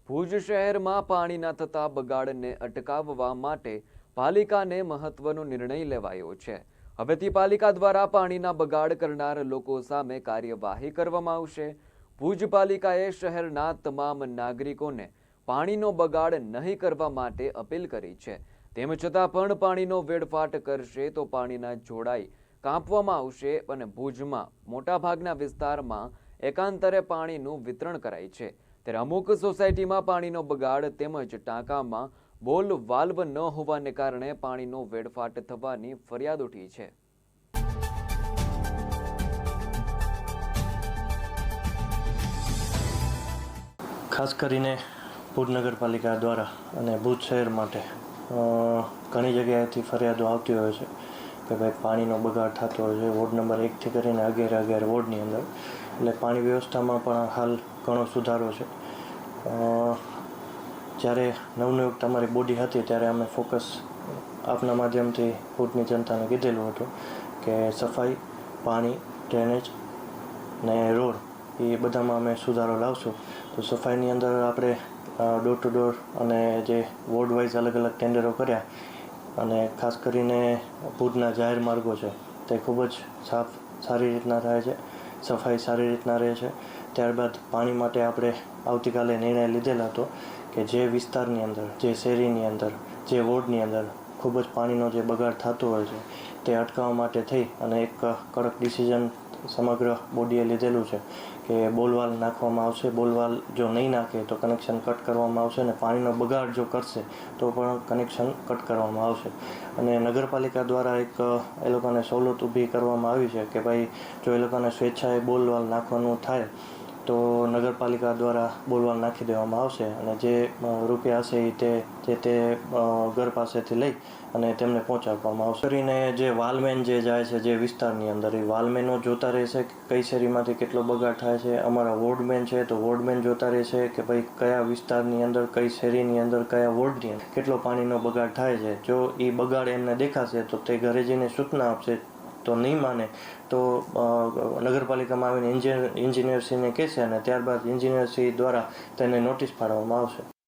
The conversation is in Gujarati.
ભુજ શહેરમાં પાણીના થતા બગાડને અટકાવવા માટે પાલિકાને મહત્વનો નિર્ણય લેવાયો છે। હવેથી પાલિકા દ્વારા પાણીના બગાડ કરનાર લોકો સામે કાર્યવાહી કરવામાં આવશે। ભુજ પાલિકાએ શહેરના તમામ નાગરિકોને પાણીનો બગાડ નહીં કરવા માટે અપીલ કરી છે। તેમ છતાં પણ પાણીનો વેડફાટ કરશે તો પાણીના જોડાઈ કાપવામાં આવશે અને ભુજમાં મોટાભાગના વિસ્તારમાં એકાંતરે પાણીનું વિતરણ કરાય છે। ત્યારે અમુક સોસાયટીમાં પાણીનો બગાડ તેમજ ટાંકામાં બોલ વાલ્વ ન હોવાને કારણે પાણીનો વેડફાટ થવાની ફરિયાદ ઉઠી છે। ખાસ કરીને ભુજ નગરપાલિકા દ્વારા અને ભુજ શહેર માટે ઘણી જગ્યાએથી ફરિયાદો આવતી હોય છે કે ભાઈ પાણીનો બગાડ થતો હોય છે। વોર્ડ નંબર 1થી કરીને 11 વોર્ડની અંદર એટલે પાણી વ્યવસ્થામાં પણ હાલ ઘણો સુધારો છે। જ્યારે નવનિયુક્ત અમારી બોડી હતી ત્યારે અમે ફોકસ આપના માધ્યમથી ભુજની જનતાને કીધેલું હતું કે સફાઈ, પાણી, ડ્રેનેજ ને રોડ એ બધામાં અમે સુધારો લાવશું। તો સફાઈની અંદર આપણે ડોર ટુ ડોર અને જે વોર્ડ વાઇઝ અલગ અલગ ટેન્ડરો કર્યા અને ખાસ કરીને ભુજના જાહેર માર્ગો છે તે ખૂબ જ સારી રીતના થાય છે, સફાઈ સારી રીતના રહે છે। ત્યારબાદ પાણી માટે આપણે આવતીકાલે નિર્ણય લીધેલો હતો કે જે વિસ્તારની અંદર, જે શેરીની અંદર, જે વોર્ડની અંદર ખૂબ જ પાણીનો જે બગાડ થતો હોય છે તે અટકાવવા માટે થઈ અને એક કડક ડિસિઝન સમગ્ર બોડીએ લીધેલું છે કે બોલવાલ નાખવામાં આવશે। બોલવાલ જો નહીં નાખે તો કનેક્શન કટ કરવામાં આવશે અને પાણીનો બગાડ જો કરશે તો પણ કનેક્શન કટ કરવામાં આવશે। અને નગરપાલિકા દ્વારા એક એ લોકોને સવલત ઊભી કરવામાં આવી છે કે ભાઈ જો એ લોકોને સ્વેચ્છાએ બોલવાલ નાખવાનું થાય તો નગરપાલિકા દ્વારા બોલવાલ નાખી દેવામાં આવશે અને જે રૂપિયા હશે એ તે ઘર પાસેથી લઈ અને તેમને પહોંચાડવામાં આવશે। કરીને જે વાલમેન જે જાય છે જે વિસ્તારની અંદર એ વાલમેનો જોતા રહેશે કે કઈ શેરીમાંથી કેટલો બગાડ થાય છે। અમારા વોર્ડમેન છે તો વોર્ડમેન જોતા રહેશે કે ભાઈ કયા વિસ્તારની અંદર, કઈ શેરીની અંદર, કયા વોર્ડની અંદર કેટલો પાણીનો બગાડ થાય છે। જો એ બગાડ એમને દેખાશે તો તે ઘરે જઈને સૂચના આપશે, તો નહીં માને તો નગરપાલિકામાં આવીને એન્જિનિયરશ્રીને કહેશે અને ત્યારબાદ એન્જિનિયરશ્રી દ્વારા તેને નોટિસ પાડવામાં આવશે।